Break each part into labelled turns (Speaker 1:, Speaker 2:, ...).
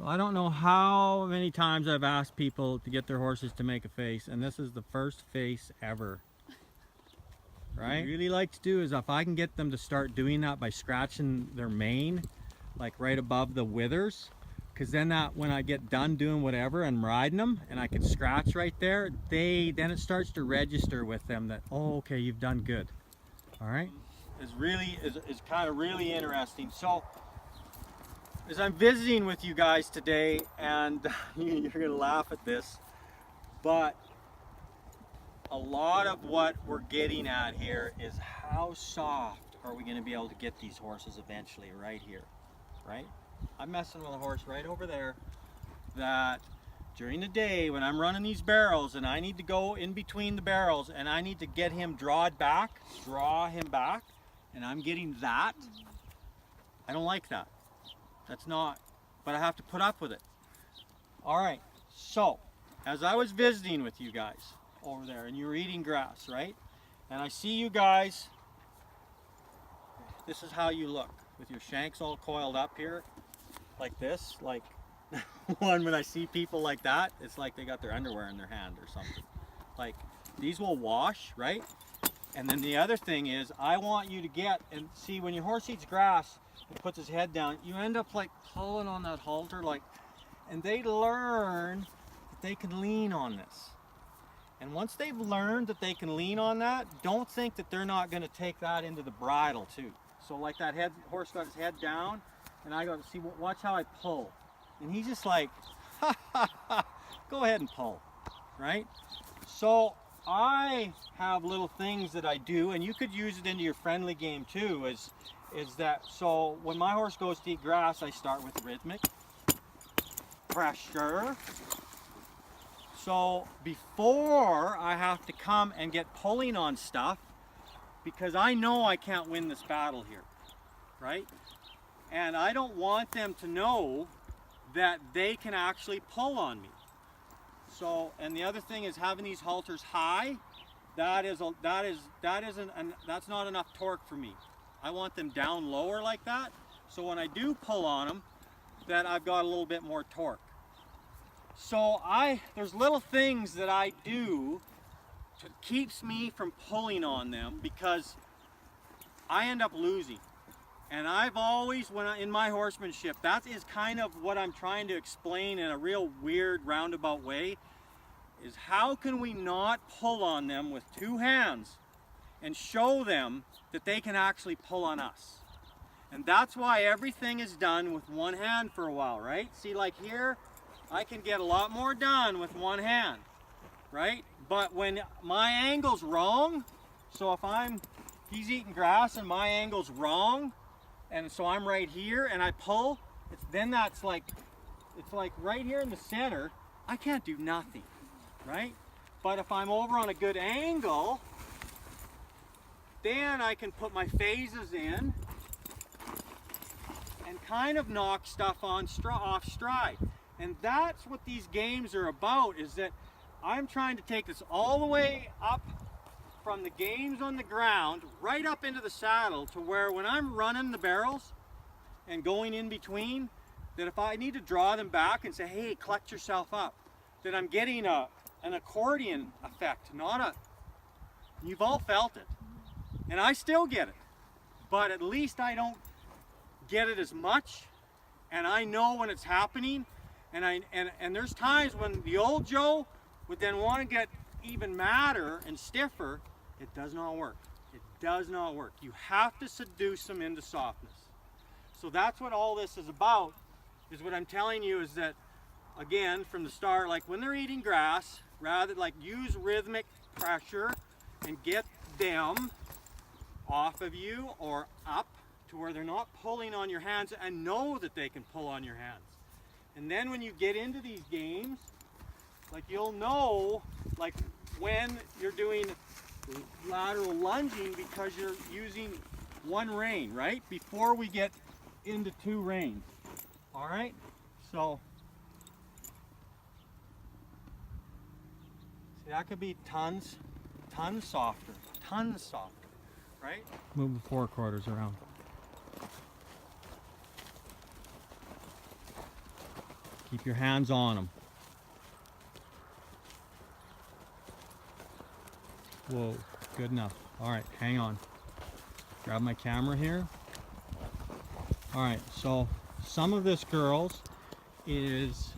Speaker 1: So I don't know how many times I've asked people to get their horses to make a face, and this is the first face ever. Right? What I really like to do is if I can get them to start doing that by scratching their mane, like right above the withers, because then that when I get done doing whatever and riding them and I can scratch right there, then it starts to register with them that, oh, okay, you've done good. All right? Is kind of really interesting. So as I'm visiting with you guys today, and you're gonna laugh at this, but a lot of what we're getting at here is how soft are we gonna be able to get these horses eventually right here, right? I'm messing with a horse right over there that during the day when I'm running these barrels and I need to go in between the barrels and I need to get him draw him back, and I'm getting that, I don't like that. That's not, but I have to put up with it. All right, so as I was visiting with you guys over there and you were eating grass, right? And I see you guys, this is how you look with your shanks all coiled up here like this, like when I see people like that, it's like they got their underwear in their hand or something. Like these will wash, right? And then the other thing is I want you to get, and see when your horse eats grass and puts his head down, you end up like pulling on that halter, like, and they learn that they can lean on this. And once they've learned that they can lean on that, don't think that they're not going to take that into the bridle too. So like that horse got his head down, and I go, see, watch how I pull. And he's just like, ha, ha, ha, go ahead and pull, right? So I have little things that I do, and you could use it into your friendly game too, is that, so when my horse goes to eat grass, I start with rhythmic pressure. So before I have to come and get pulling on stuff, because I know I can't win this battle here, right? And I don't want them to know that they can actually pull on me. So, and the other thing is having these halters high, that's not enough torque for me. I want them down lower like that, so when I do pull on them, that I've got a little bit more torque. So there's little things that I do to keeps me from pulling on them because I end up losing. And I've always, in my horsemanship, that is kind of what I'm trying to explain in a real weird roundabout way, is how can we not pull on them with two hands and show them that they can actually pull on us. And that's why everything is done with one hand for a while, right? See, like here, I can get a lot more done with one hand, right? But when my angle's wrong, so if he's eating grass and my angle's wrong, and so I'm right here and I pull, it's like right here in the center, I can't do nothing, right? But if I'm over on a good angle, then I can put my phases in and kind of knock stuff off stride. And that's what these games are about, is that I'm trying to take this all the way up from the games on the ground right up into the saddle to where when I'm running the barrels and going in between, that if I need to draw them back and say, hey, collect yourself up, that I'm getting an accordion effect, you've all felt it. And I still get it, but at least I don't get it as much, and I know when it's happening, and there's times when the old Joe would then want to get even madder and stiffer. It does not work. It does not work. You have to seduce them into softness. So that's what all this is about, is what I'm telling you is that, again, from the start, like when they're eating grass, rather like use rhythmic pressure and get them off of you or up to where they're not pulling on your hands, and know that they can pull on your hands. And then when you get into these games, like you'll know like when you're doing lateral lunging because you're using one rein, right? Before we get into two reins. All right? So, see, that could be tons softer, right? Move the forequarters around. Keep your hands on them. Whoa, good enough. All right, hang on. Grab my camera here. All right, so some of this, girls, is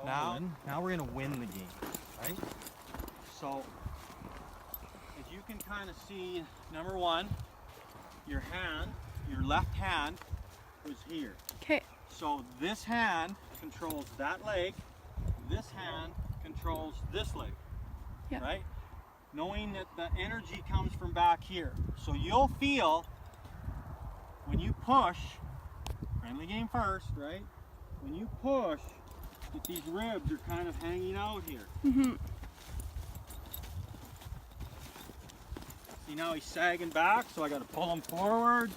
Speaker 1: now we're gonna win the game, right? So as you can kind of see, number one, your left hand was here.
Speaker 2: Okay.
Speaker 1: So this hand controls that leg, this hand controls this leg,
Speaker 2: Yeah.
Speaker 1: right? Knowing that the energy comes from back here. So you'll feel when you push, friendly game first, right? When you push, that these ribs are kind of hanging out here.
Speaker 2: Mm-hmm.
Speaker 1: See, now he's sagging back, so I got to pull him forward.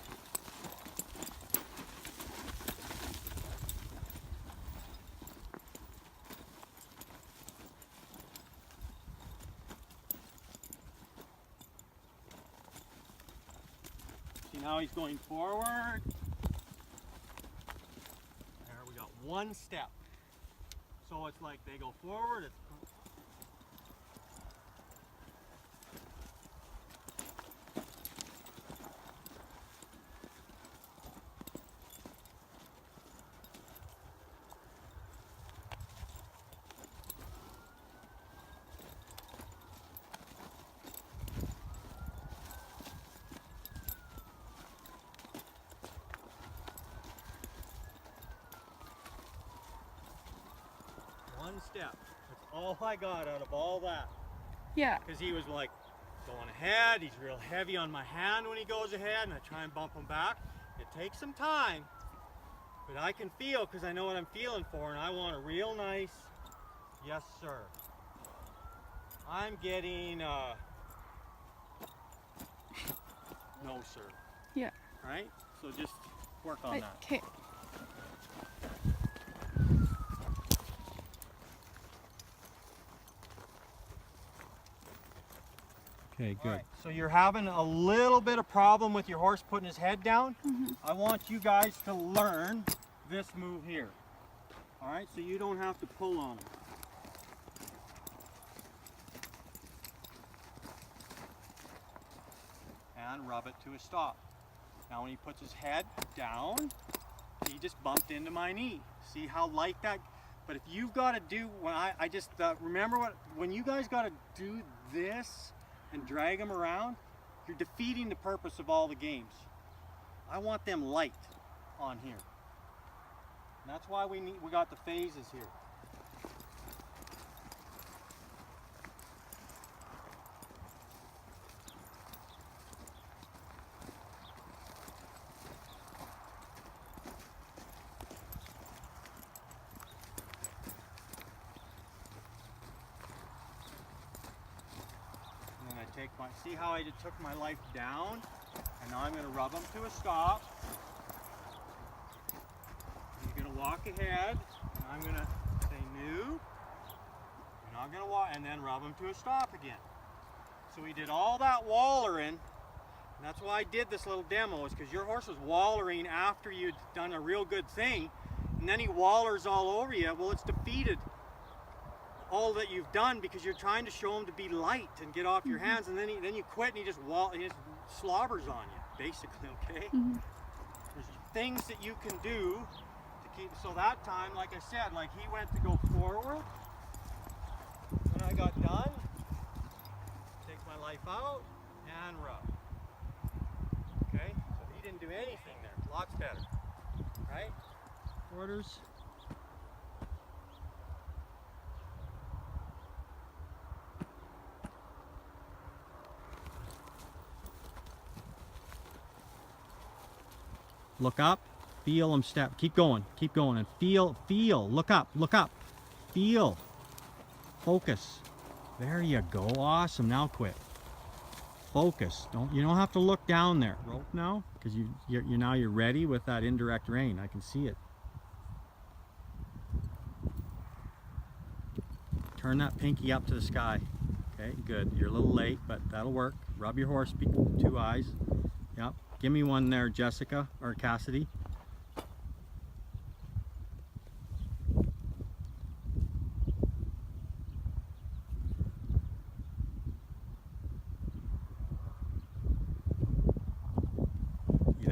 Speaker 1: See, now he's going forward. There, we got one step. So it's like they go forward, it's one step. That's all I got out of all that.
Speaker 2: Yeah.
Speaker 1: Because he was like going ahead, he's real heavy on my hand when he goes ahead, and I try and bump him back. It takes some time, but I can feel, because I know what I'm feeling for, and I want a real nice, yes sir. I'm getting, no sir.
Speaker 2: Yeah.
Speaker 1: Right? So just work on that.
Speaker 2: Okay.
Speaker 1: Okay, good. Right, so you're having a little bit of problem with your horse putting his head down.
Speaker 2: Mm-hmm.
Speaker 1: I want you guys to learn this move here. All right, so you don't have to pull on him. And rub it to a stop. Now when he puts his head down, he just bumped into my knee. See how light that? But if you've got to do, when I just remember when you guys got to do this and drag them around, you're defeating the purpose of all the games. I want them light on here. And that's why we got the phases here. See how I just took my life down, and now I'm going to rub them to a stop. You're going to walk ahead, and I'm going to say new. You're not going to walk, and then rub them to a stop again. So we did all that wallering, and that's why I did this little demo, is because your horse was wallering after you'd done a real good thing, and then he wallers all over you. Well, it's defeated all that you've done, because you're trying to show him to be light and get off your hands, and then you quit and he just slobbers on you, basically. Okay.
Speaker 2: Mm-hmm.
Speaker 1: There's things that you can do to keep. So that time, like I said, like he went to go forward. When I got done, take my life out and rub. Okay. So he didn't do anything there. Lots better, right? Quarters. Look up, feel them step. Keep going, and feel, look up, feel, focus. There you go, awesome, now quit. Focus, you don't have to look down there. Rope now, because you're ready with that indirect rein, I can see it. Turn that pinky up to the sky. Okay, good, you're a little late, but that'll work. Rub your horse, 2 eyes, yep. Give me one there, Jessica, or Cassidy.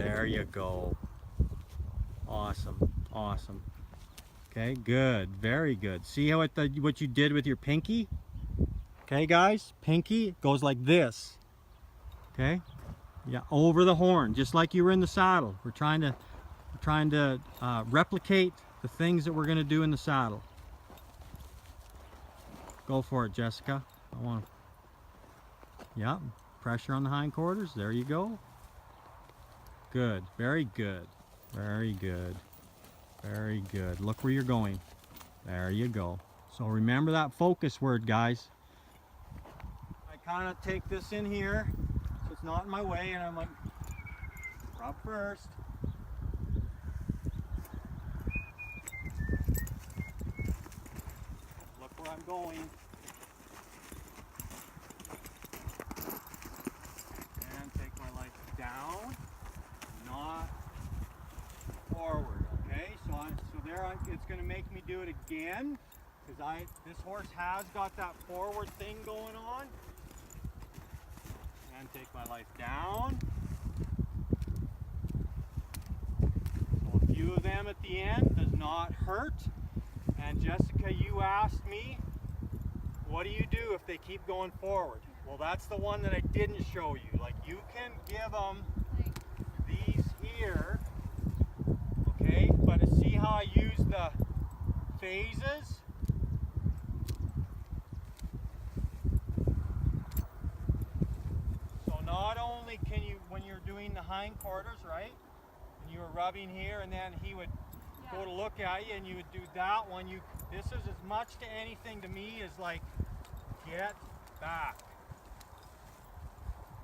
Speaker 1: There you go. Awesome, awesome. Okay, good, very good. See how what you did with your pinky? Okay, guys, pinky goes like this. Okay, yeah, over the horn, just like you were in the saddle. We're trying to replicate the things that we're going to do in the saddle. Go for it, Jessica. I want. Yeah, pressure on the hindquarters. There you go. Good, very good, very good, very good. Look where you're going. There you go. So remember that focus word, guys. I kind of take this in here so it's not in my way, and I'm like, rub first. Look where I'm going. And take my life down, not forward. Okay, so it's going to make me do it again, because this horse has got that forward thing going on. And take my life down. So a few of them at the end does not hurt. And Jessica, you asked me, what do you do if they keep going forward? Well, that's the one that I didn't show you. Like, you can give them these here, okay? But see how I use the phases? So not only can you, when you're doing the hindquarters, right? And you were rubbing here, and then he would go to look at you, and you would do that one. This is as much to anything to me as like, get back.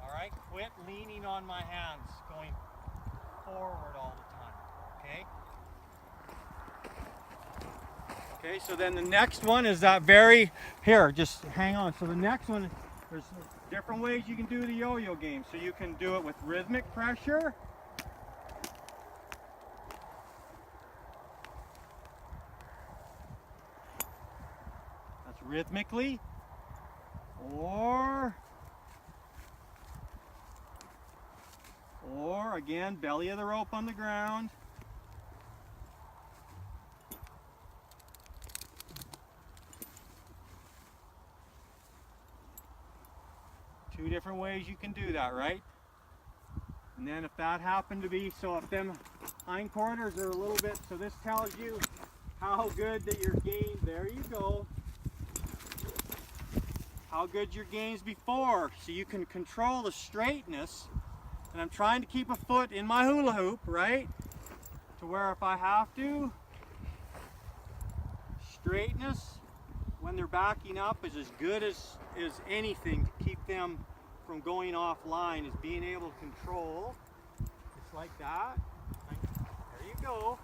Speaker 1: All right, quit leaning on my hands, going forward all the time, okay? Okay, so then the next one is that here, just hang on. So the next one, there's different ways you can do the yo-yo game. So you can do it with rhythmic pressure. That's rhythmically. Or again, belly of the rope on the ground. Two different ways you can do that, right? And then if that happened to be, so if them hindquarters are a little bit, so this tells you how good that your game, there you go. How good your game's before, so you can control the straightness. And I'm trying to keep a foot in my hula hoop, right? To where if I have to, straightness when they're backing up is as good as anything to keep them from going offline, is being able to control. Just like that. There you go.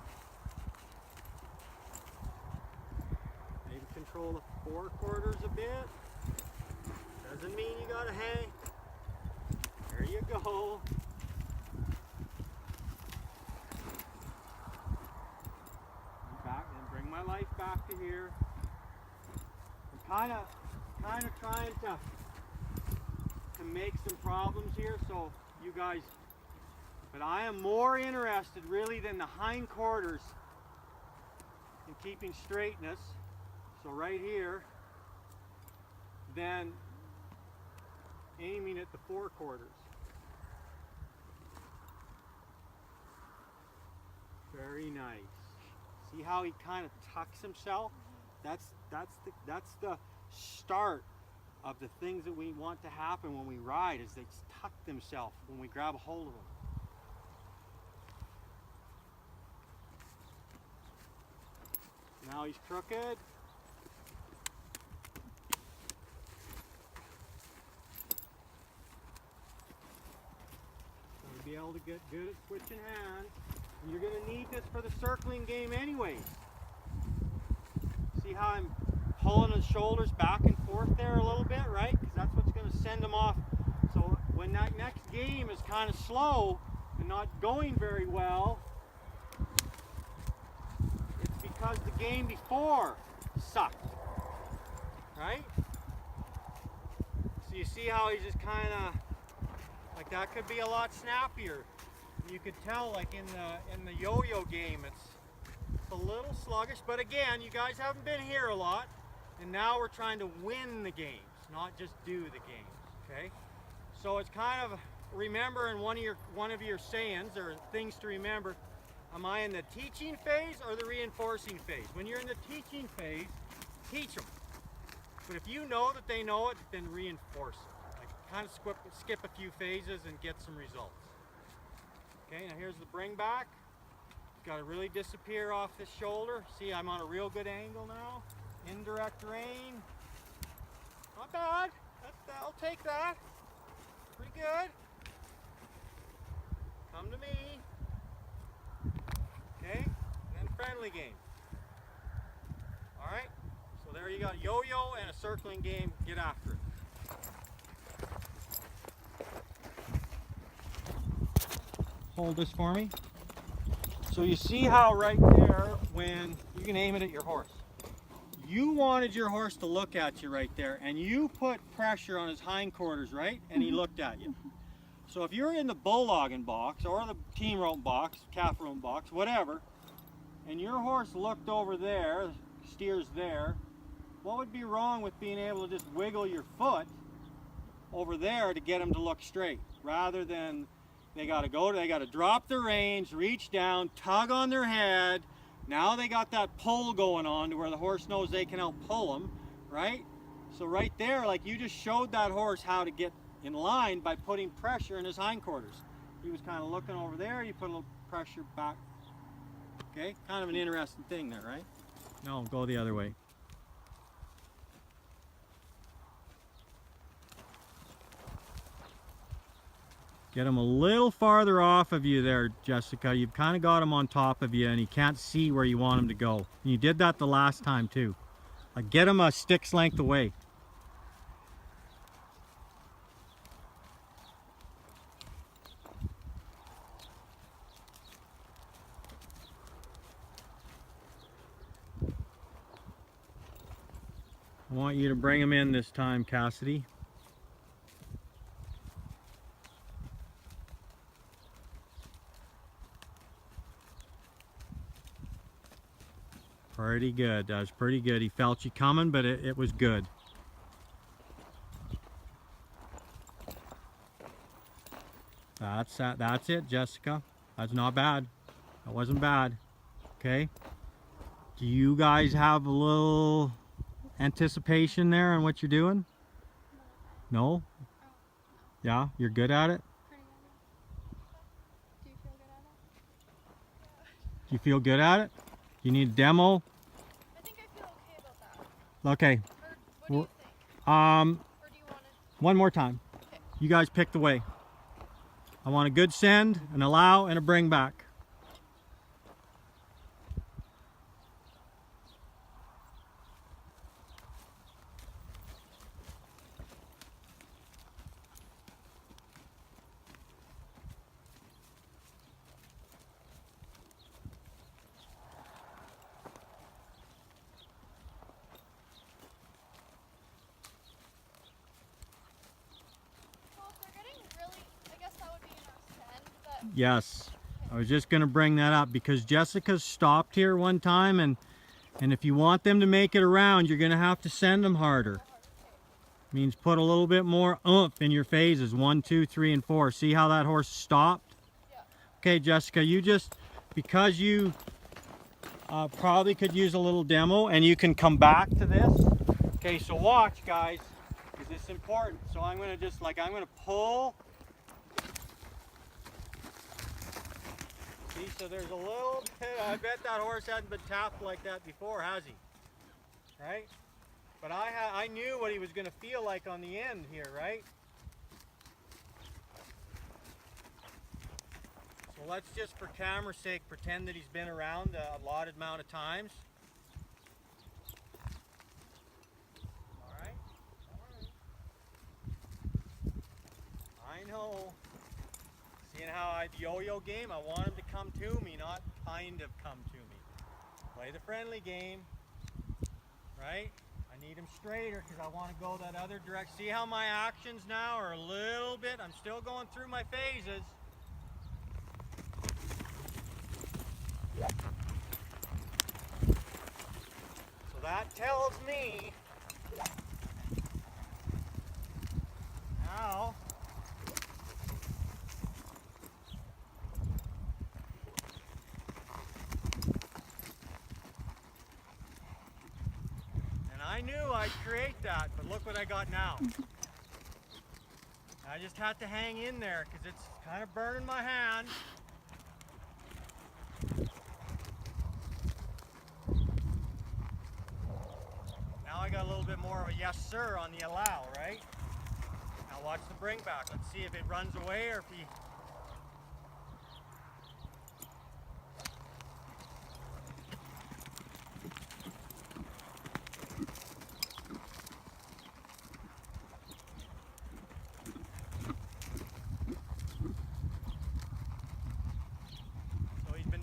Speaker 1: Maybe control the forequarters a bit. Doesn't mean you gotta hang. There you go. Back and bring my life back to here. I'm kind of trying to make some problems here, so you guys. But I am more interested really than the hindquarters in keeping straightness. So right here, than aiming at the forequarters. Very nice. See how he kind of tucks himself? That's the start of the things that we want to happen when we ride, is they tuck themselves when we grab a hold of them. Now he's crooked. Be able to get good at switching hands. And you're going to need this for the circling game anyways. See how I'm pulling his shoulders back and forth there a little bit, right? Because that's what's going to send him off. So when that next game is kind of slow and not going very well, it's because the game before sucked, right? So you see how he's just kind of, like, that could be a lot snappier you could tell, like in the yo-yo game, it's a little sluggish. But again, you guys haven't been here a lot, and now we're trying to win the games, not just do the games. Okay, so it's kind of remembering one of your sayings or things to remember. Am I in the teaching phase or the reinforcing phase? When you're in the teaching phase, teach them. But if you know that they know it, then reinforce it. Like kind of skip a few phases and get some results. Okay, now here's the bring back. Got to really disappear off this shoulder. See, I'm on a real good angle now. Indirect rein. Not bad. I'll take that. Pretty good. Come to me. Okay, and then friendly game. All right, so there you go, yo-yo and a circling game. Get after it. Hold this for me. So you see how right there, when you can aim it at your horse. You wanted your horse to look at you right there, and you put pressure on his hindquarters, right? And he looked at you. So if you're in the bull-logging box or the team rope box, calf rope box, whatever, and your horse looked over there, steers there, what would be wrong with being able to just wiggle your foot over there to get him to look straight, rather than they got to drop their reins, reach down, tug on their head. Now they got that pull going on to where the horse knows they can out-pull them, right? So right there, like you just showed that horse how to get in line by putting pressure in his hindquarters. He was kind of looking over there, you put a little pressure back. Okay, kind of an interesting thing there, right? No, go the other way. Get him a little farther off of you there, Jessica. You've kind of got him on top of you and he can't see where you want him to go. And you did that the last time too. Like get him a stick's length away. I want you to bring him in this time, Cassidy. Pretty good. That was pretty good. He felt you coming, but it was good. That's it, Jessica. That's not bad. That wasn't bad. Okay. Do you guys have a little anticipation there on what you're doing? No? Yeah, you're good at it? Do you feel good at it? You need a demo?
Speaker 2: I think I feel okay about that.
Speaker 1: Okay.
Speaker 2: Or what do you think? Or do you want to...
Speaker 1: One more time.
Speaker 2: Okay.
Speaker 1: You guys pick the way. I want a good send, an allow, and a bring back. Yes, I was just going to bring that up because Jessica's stopped here one time, and if you want them to make it around, you're going to have to send them harder. Means put a little bit more oomph in your phases, 1, 2, 3, and 4. See how that horse stopped?
Speaker 2: Yeah.
Speaker 1: Okay, Jessica, you just, because you probably could use a little demo, and you can come back to this. Okay, so watch, guys, because this is important. So I'm going to just, like, I'm going to pull. See, so there's a little bit, I bet that horse hadn't been tapped like that before, has he? Right? But I knew what he was going to feel like on the end here, right? So let's just, for camera's sake, pretend that he's been around a allotted amount of times. All right? I know. Seeing how I yo-yo game, I want him to come to me, not kind of come to me. Play the friendly game, right? I need him straighter because I want to go that other direction. See how my actions now are a little bit, I'm still going through my phases. So that tells me now I knew I'd create that, but look what I got now. I just had to hang in there because it's kind of burning my hand. Now I got a little bit more of a yes sir on the allow, right? Now watch the bring back. Let's see if it runs away or if he...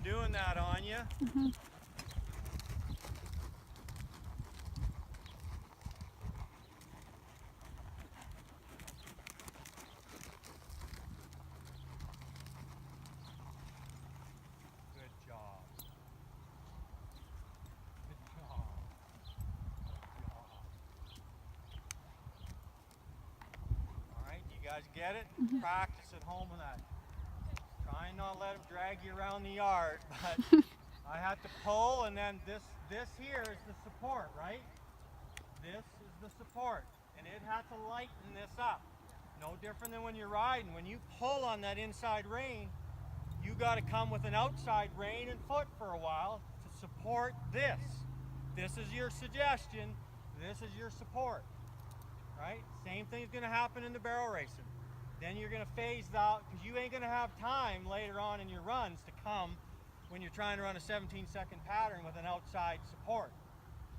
Speaker 1: doing that on you.
Speaker 3: Mm-hmm.
Speaker 1: Good job. Good job. All right, you guys get it?
Speaker 3: Mm-hmm.
Speaker 1: Practice at home with that. Try and not let him drag you around the yard, but I had to pull, and then this here is the support, right? This is the support, and it had to lighten this up. No different than when you're riding. When you pull on that inside rein, you got to come with an outside rein and foot for a while to support this. This is your suggestion. This is your support, right? Same thing is going to happen in the barrel racing. Then you're going to phase out because you ain't going to have time later on in your runs to come when you're trying to run a 17-second pattern with an outside support.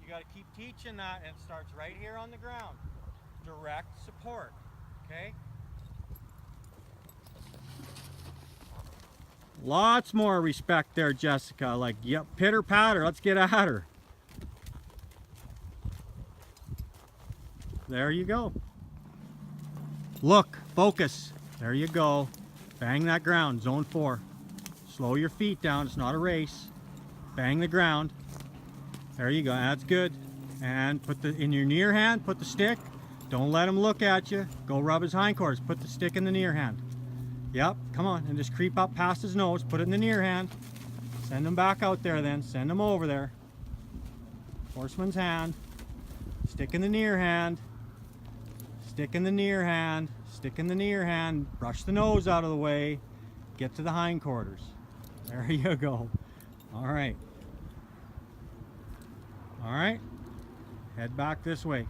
Speaker 1: You got to keep teaching that, and it starts right here on the ground. Direct support, okay? Lots more respect there, Jessica. Like, yep, pitter patter, let's get at her. There you go. Look, focus. There you go. Bang that ground, zone 4. Slow your feet down, it's not a race. Bang the ground. There you go, that's good. And put in your near hand, put the stick. Don't let him look at you. Go rub his hindquarters, put the stick in the near hand. Yep, come on, and just creep up past his nose, put it in the near hand. Send him back out there then, send him over there. Horseman's hand. Stick in the near hand. Stick in the near hand, stick in the near hand, brush the nose out of the way, get to the hindquarters. There you go. All right. All right. Head back this way.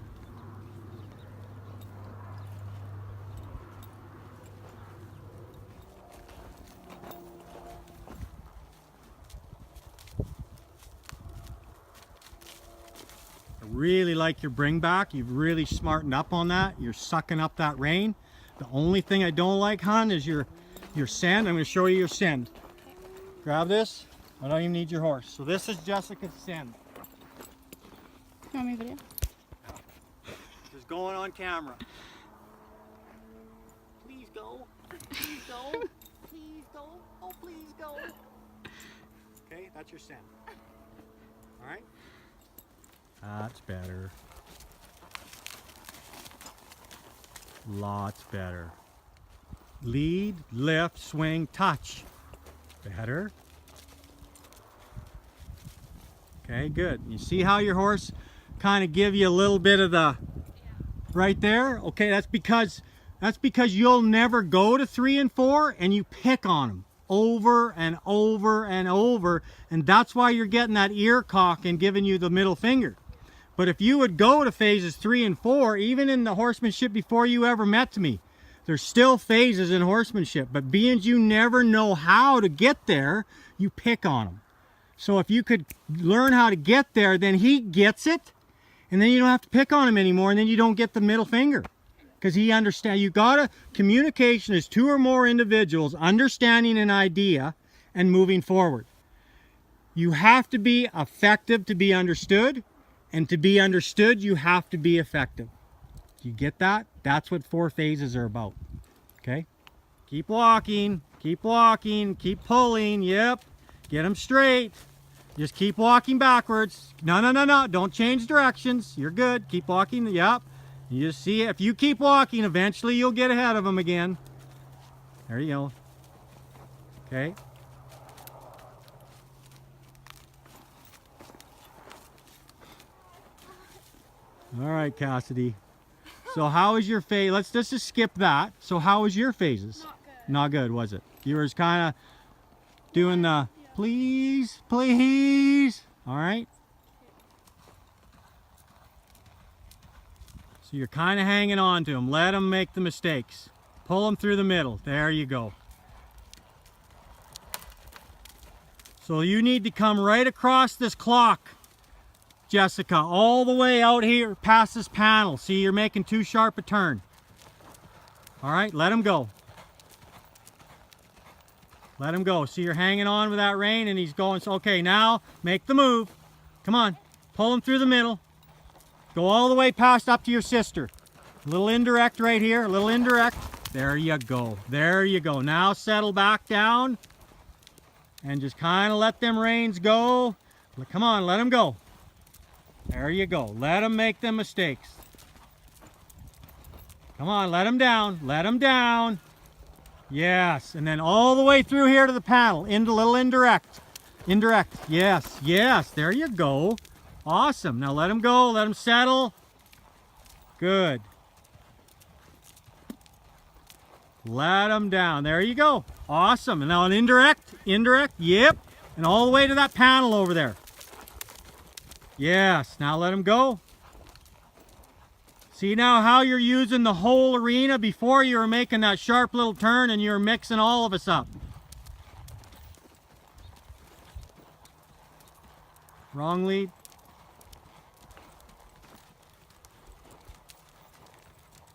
Speaker 1: Really like your bring back. You've really smartened up on that. You're sucking up that rein. The only thing I don't like, hon, is your send. I'm going to show you your send. Grab this. I don't even need your horse. So this is Jessica's send.
Speaker 3: You want me to video?
Speaker 1: Just going on camera. Please go. Please go. Please go. Oh, please go. Okay, that's your send. All right. That's better. Lots better. Lead, lift, swing, touch. Better. Okay, good. You see how your horse kind of give you a little bit of the right there? Okay, that's because you'll never go to 3 and 4 and you pick on them over and over and over, and that's why you're getting that ear cock and giving you the middle finger. But if you would go to phases 3 and 4, even in the horsemanship before you ever met me, there's still phases in horsemanship. But being you never know how to get there, you pick on them. So if you could learn how to get there, then he gets it, and then you don't have to pick on him anymore, and then you don't get the middle finger. Because he understands. You gotta, communication is 2 or more individuals understanding an idea and moving forward. You have to be effective to be understood. And to be understood, you have to be effective. You get that? That's what 4 phases are about. Okay? Keep walking, keep pulling. Yep. Get them straight. Just keep walking backwards. No, no, no, no. Don't change directions. You're good. Keep walking. Yep. You just see, if you keep walking, eventually you'll get ahead of them again. There you go. Okay. All right, Cassidy. So how is your phase? Let's just skip that. So how was your phases?
Speaker 2: Not good.
Speaker 1: Not good, was it? You were kind of doing the please, please. All right. So you're kind of hanging on to them. Let them make the mistakes. Pull them through the middle. There you go. So you need to come right across this clock, Jessica, all the way out here past this panel. See, you're making too sharp a turn. All right, let him go. Let him go. See, you're hanging on with that rein and he's going. So, okay, now make the move. Come on, pull him through the middle. Go all the way past up to your sister. A little indirect right here, a little indirect. There you go. There you go. Now settle back down and just kind of let them reins go. Come on, let them go. There you go. Let them make them mistakes. Come on, let them down. Let them down. Yes, and then all the way through here to the panel, into a little indirect. Indirect. Yes, yes. There you go. Awesome. Now let them go. Let them settle. Good. Let them down. There you go. Awesome. And now an indirect. Indirect. Yep. And all the way to that panel over there. Yes. Now let them go. See now how you're using the whole arena? Before you were making that sharp little turn and you were mixing all of us up. Wrong lead.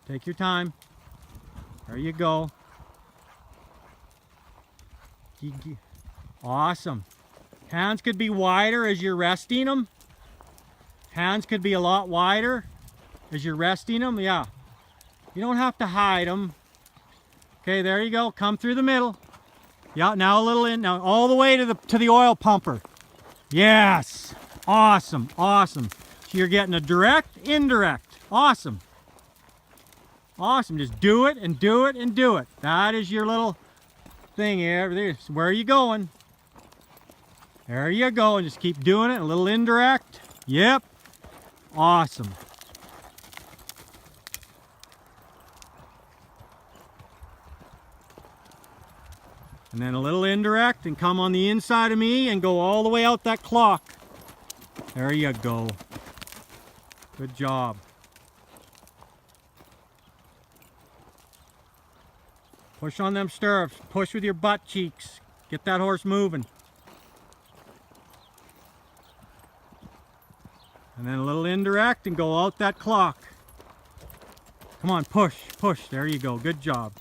Speaker 1: Take your time. There you go. Awesome. Hands could be wider as you're resting them. Hands could be a lot wider as you're resting them. Yeah. You don't have to hide them. Okay, there you go. Come through the middle. Yeah, now a little in. Now all the way to the oil pumper. Yes. Awesome. Awesome. So you're getting a direct, indirect. Awesome. Awesome. Just do it and do it and do it. That is your little thing here. Where are you going? There you go. And just keep doing it. A little indirect. Yep. Awesome. And then a little indirect and come on the inside of me and go all the way out that clock. There you go. Good job. Push on them stirrups. Push with your butt cheeks. Get that horse moving. And then a little indirect and go out that clock. Come on, push, push. There you go. Good job.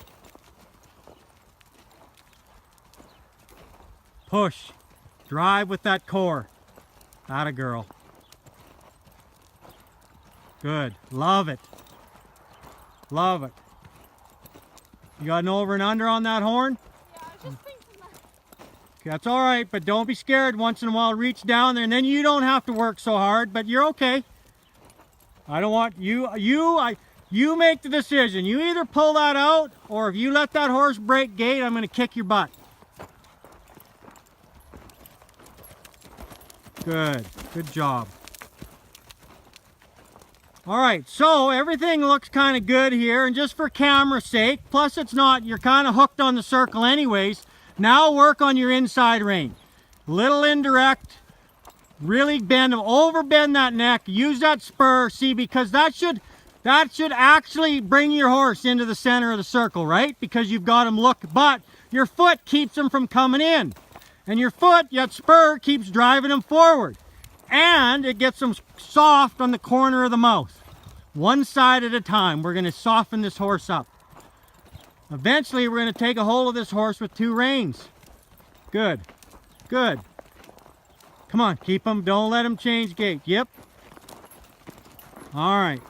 Speaker 1: Push. Drive with that core. Atta girl. Good. Love it. Love it. You got an over and under on that horn?
Speaker 2: Yeah, I was just thinking that.
Speaker 1: Okay, that's all right, but don't be scared. Once in a while, reach down there, and then you don't have to work so hard, but you're okay. I don't want you make the decision. You either pull that out, or if you let that horse break gate, I'm going to kick your butt. Good. Good job. All right, so everything looks kind of good here, and just for camera's sake, plus it's not, you're kind of hooked on the circle anyways. Now work on your inside rein. Little indirect, really bend them, over bend that neck, use that spur, see, because that should actually bring your horse into the center of the circle, right? Because you've got him look, but your foot keeps him from coming in. And your foot, that spur, keeps driving him forward. And it gets them soft on the corner of the mouth. One side at a time. We're going to soften this horse up. Eventually, we're going to take a hold of this horse with two reins. Good. Good. Come on, keep him. Don't let him change gait. Yep. All right.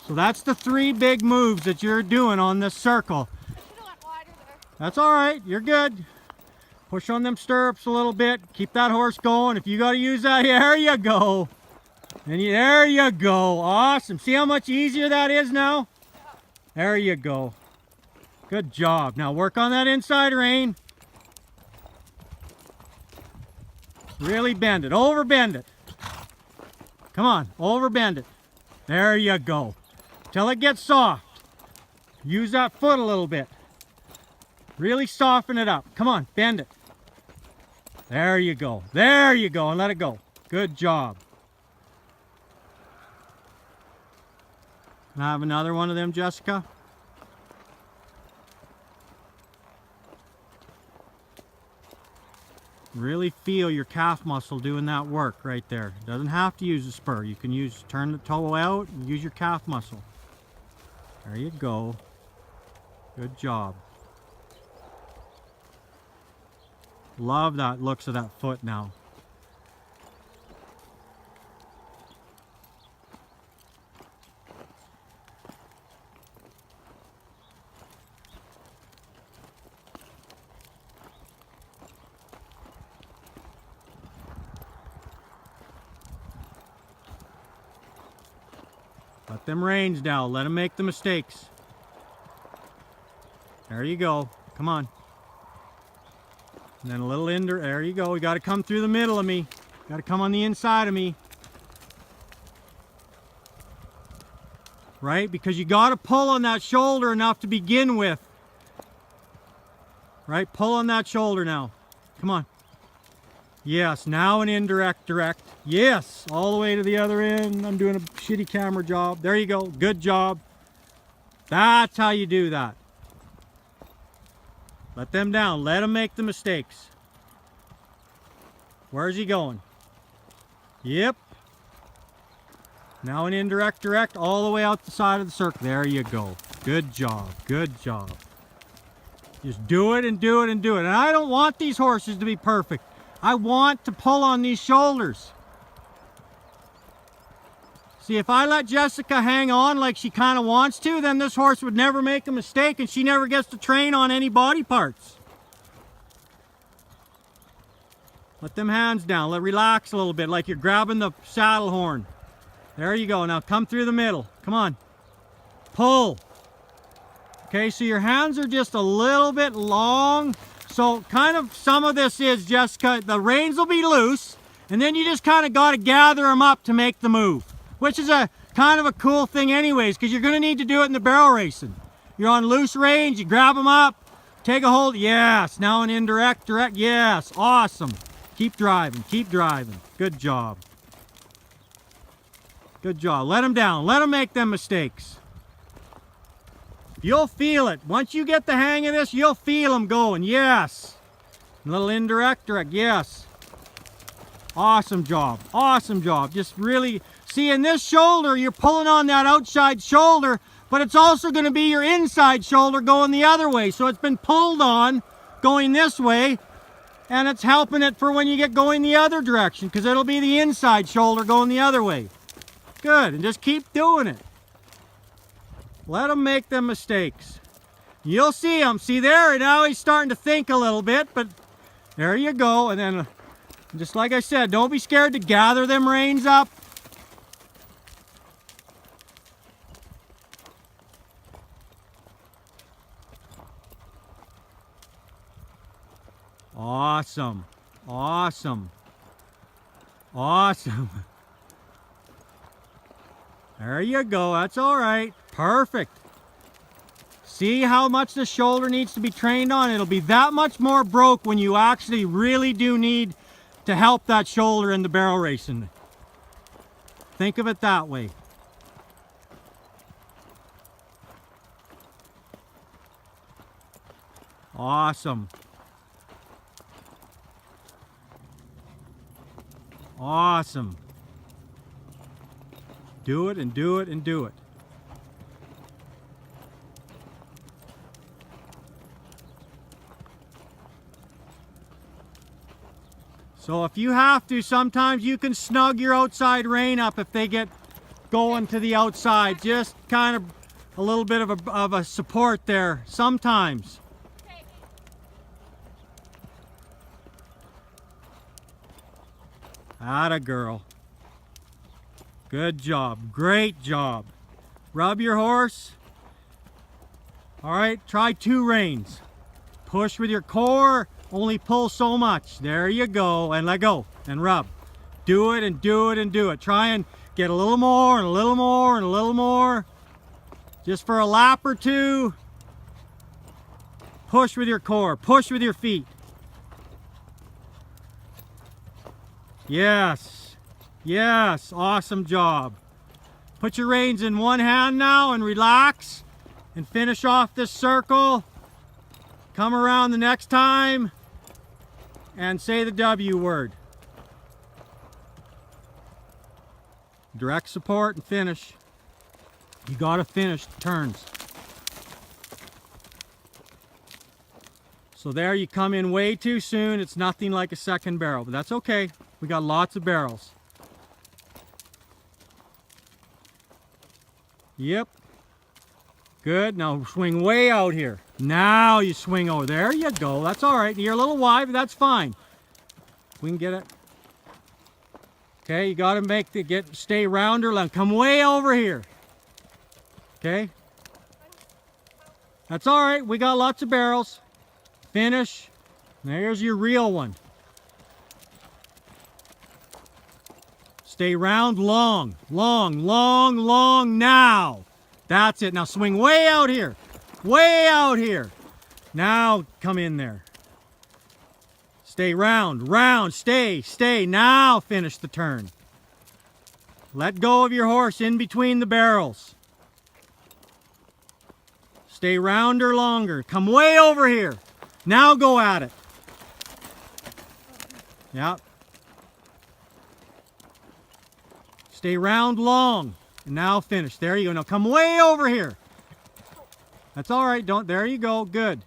Speaker 1: So that's the three big moves that you're doing on this circle.
Speaker 2: I should have went wider there.
Speaker 1: That's all right. You're good. Push on them stirrups a little bit. Keep that horse going. If you got to use that, there you go. And there you go. Awesome. See how much easier that is now? There you go. Good job. Now work on that inside rein. Really bend it. Over bend it. Come on. Over bend it. There you go. Till it gets soft. Use that foot a little bit. Really soften it up. Come on. Bend it. There you go. There you go. And let it go. Good job. Can I have another one of them, Jessica? Really feel your calf muscle doing that work right there. Doesn't have to use a spur. You can turn the toe out and use your calf muscle. There you go. Good job. Love that looks of that foot now. Let them reins down. Let them make the mistakes. There you go. Come on. And then a little there you go. You got to come through the middle of me. Got to come on the inside of me. Right? Because you got to pull on that shoulder enough to begin with. Right? Pull on that shoulder now. Come on. Yes, now an indirect direct. Yes, all the way to the other end. I'm doing a shitty camera job. There you go. Good job. That's how you do that. Let them down. Let them make the mistakes. Where's he going? Yep. Now an indirect direct all the way out the side of the circle. There you go. Good job. Good job. Just do it and do it and do it. And I don't want these horses to be perfect. I want to pull on these shoulders. See, if I let Jessica hang on like she kind of wants to, then this horse would never make a mistake and she never gets to train on any body parts. Let them hands down. Relax a little bit like you're grabbing the saddle horn. There you go. Now come through the middle. Come on. Pull. Okay, so your hands are just a little bit long. So kind of some of this is Jessica, the reins will be loose, and then you just kind of got to gather them up to make the move, which is a kind of a cool thing anyways, because you're going to need to do it in the barrel racing. You're on loose reins, you grab them up, take a hold, yes, now an indirect, direct, yes, awesome. Keep driving, good job. Good job, let them down, let them make them mistakes. You'll feel it. Once you get the hang of this, you'll feel them going. Yes. A little indirect, direct. Yes. Awesome job. Awesome job. Just really, see in this shoulder, you're pulling on that outside shoulder, but it's also going to be your inside shoulder going the other way. So it's been pulled on going this way, and it's helping it for when you get going the other direction, because it'll be the inside shoulder going the other way. Good. And just keep doing it. Let him make them mistakes. You'll see him. See there? Now he's starting to think a little bit, but there you go. And then, just like I said, don't be scared to gather them reins up. Awesome. Awesome. Awesome. There you go. That's all right. Perfect. See how much the shoulder needs to be trained on? It'll be that much more broke when you actually really do need to help that shoulder in the barrel racing. Think of it that way. Awesome. Awesome. Do it and do it and do it. So if you have to, sometimes you can snug your outside rein up if they get going to the outside. Just kind of a little bit of a support there sometimes. Atta girl. Good job. Great job. Rub your horse. All right, try 2 reins. Push with your core, only pull so much. There you go, and let go, and rub. Do it and do it and do it. Try and get a little more and a little more and a little more. Just for a lap or 2. Push with your core, push with your feet. Yes, yes, awesome job. Put your reins in one hand now and relax and finish off this circle. Come around the next time and say the W word. Direct support and finish. You gotta finish the turns. So there you come in way too soon. It's nothing like a second barrel, but that's okay. We got lots of barrels. Yep. Good. Now swing way out here. Now you swing over. There you go. That's all right. You're a little wide, but that's fine. We can get it. Okay, you got to stay rounder. Come way over here. Okay. That's all right. We got lots of barrels. Finish. There's your real one. Stay round long, long, long, long now. That's it. Now swing way out here. Way out here. Now come in there. Stay round, round, stay, stay. Now finish the turn. Let go of your horse in between the barrels. Stay rounder longer. Come way over here. Now go at it. Yep. Stay round long. And now finish. There you go. Now come way over here. That's all right. Don't. There you go. Good.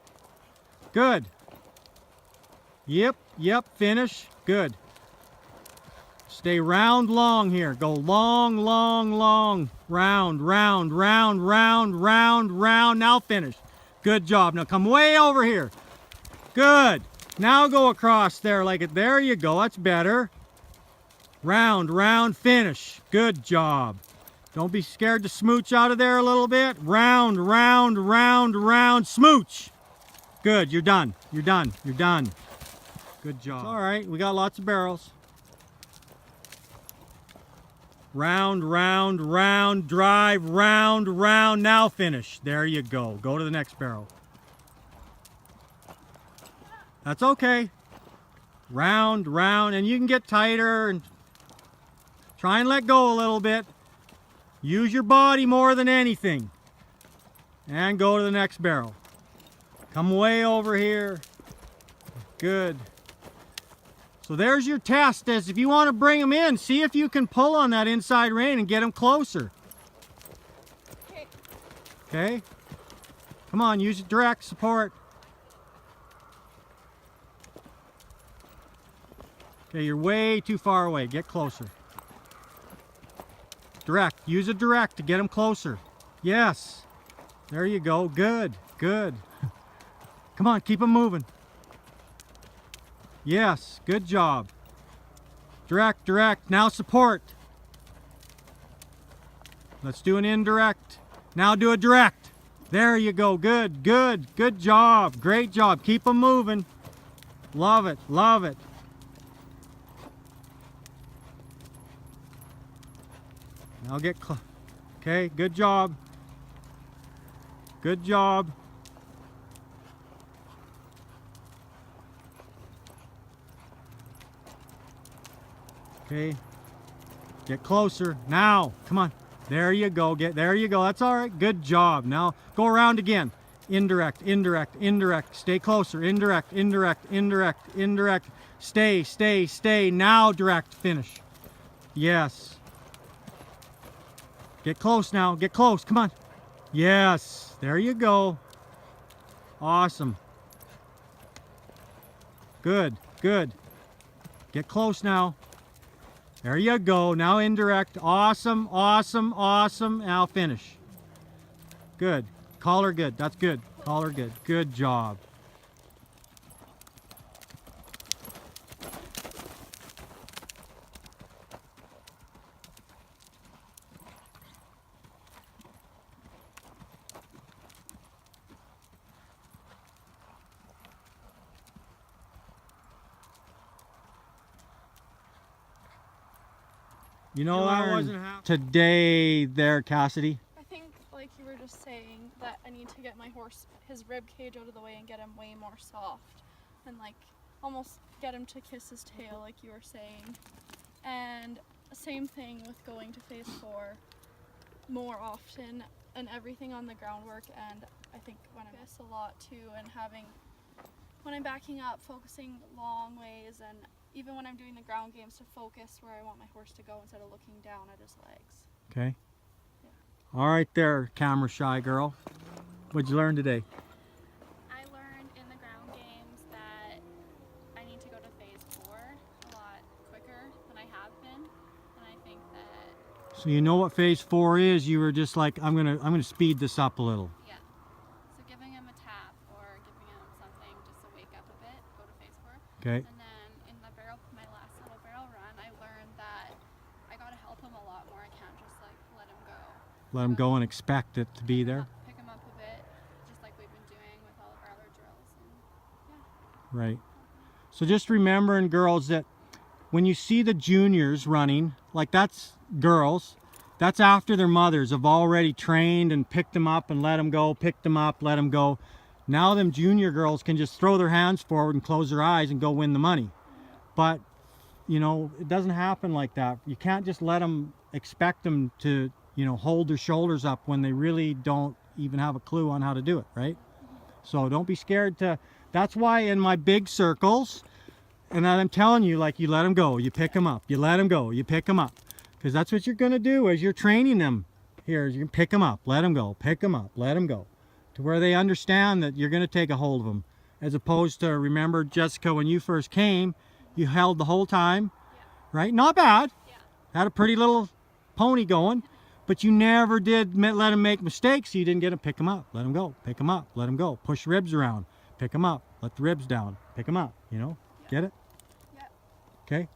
Speaker 1: Good. Yep. Yep. Finish. Good. Stay round long here. Go long, long, long. Round, round, round, round, round, round. Now finish. Good job. Now come way over here. Good. Now go across there like it. There you go. That's better. Round, round, finish. Good job. Don't be scared to smooch out of there a little bit. Round, round, round, round, smooch. Good, you're done. You're done. You're done. Good job. All right, we got lots of barrels. Round, round, round, drive, round, round. Now finish. There you go. Go to the next barrel. That's okay. Round, round, and you can get tighter and try and let go a little bit. Use your body more than anything. And go to the next barrel. Come way over here. Good. So there's your test. As if you want to bring them in, see if you can pull on that inside rein and get them closer.
Speaker 2: Okay.
Speaker 1: Okay? Come on, use direct support. Okay, you're way too far away. Get closer. Direct. Use a direct to get them closer. Yes. There you go. Good. Good. Come on, keep them moving. Yes. Good job. Direct, direct. Now support. Let's do an indirect. Now do a direct. There you go. Good, good. Good job. Great job. Keep them moving. Love it. Love it. I'll get okay, good job. Good job. Okay. Get closer. Now, come on. There you go. There you go. That's all right. Good job. Now go around again. Indirect, indirect, indirect. Stay closer. Indirect, indirect, indirect, indirect. Stay, stay, stay. Now direct. Finish. Yes. Get close now. Get close. Come on. Yes. There you go. Awesome. Good. Good. Get close now. There you go. Now indirect. Awesome. Awesome. Awesome. Now finish. Good. Collar good. That's good. Collar good. Good job. You know, I
Speaker 2: learn
Speaker 1: wasn't happy today there, Cassidy.
Speaker 2: I think, like you were just saying, that I need to get my horse, his rib cage out of the way and get him way more soft. And like, almost get him to kiss his tail, like you were saying. And same thing with going to phase 4 more often and everything on the groundwork. And I think when I miss a lot too, and when I'm backing up, focusing long ways, and even when I'm doing the ground games, to focus where I want my horse to go instead of looking down at his legs.
Speaker 1: Okay.
Speaker 2: Yeah.
Speaker 1: All right there, camera shy girl. What'd you learn today?
Speaker 4: I learned in the ground games that I need to go to phase 4 a lot quicker than I have been, and I think that
Speaker 1: So you know what phase 4 is? You were just like, I'm gonna speed this up a little.
Speaker 4: yeah. So giving him a tap or giving him something just to wake up a bit, go to phase 4.
Speaker 1: Okay.
Speaker 4: And then in the barrel, my last little barrel run, I learned that I gotta help him a lot more. I can't just like let him go.
Speaker 1: Let him go and expect it to be there.
Speaker 4: Pick him up a bit, just like we've been doing with all of our other drills. And yeah.
Speaker 1: Right. So just remembering, girls, that when you see the juniors running, like that's girls, that's after their mothers have already trained and picked them up and let them go, picked them up, let them go. Now them junior girls can just throw their hands forward and close their eyes and go win the money. But, you know, it doesn't happen like that. You can't just let them, expect them to, you know, hold their shoulders up when they really don't even have a clue on how to do it, right? So don't be scared to, that's why in my big circles, and I'm telling you, like, you let them go, you pick them up, you let them go, you pick them up. Because that's what you're going to do as you're training them. Here, you can pick them up, let them go, pick them up, let them go. To where they understand that you're going to take a hold of them. As opposed to, remember, Jessica, when you first came, you held the whole time, right? Not bad. Had a pretty little pony going, but you never did let them make mistakes. So you didn't get them, pick them up, let them go, pick them up, let them go. Push ribs around, pick them up, let the ribs down, pick them up, you know? Get it?
Speaker 2: Yep.
Speaker 1: Okay?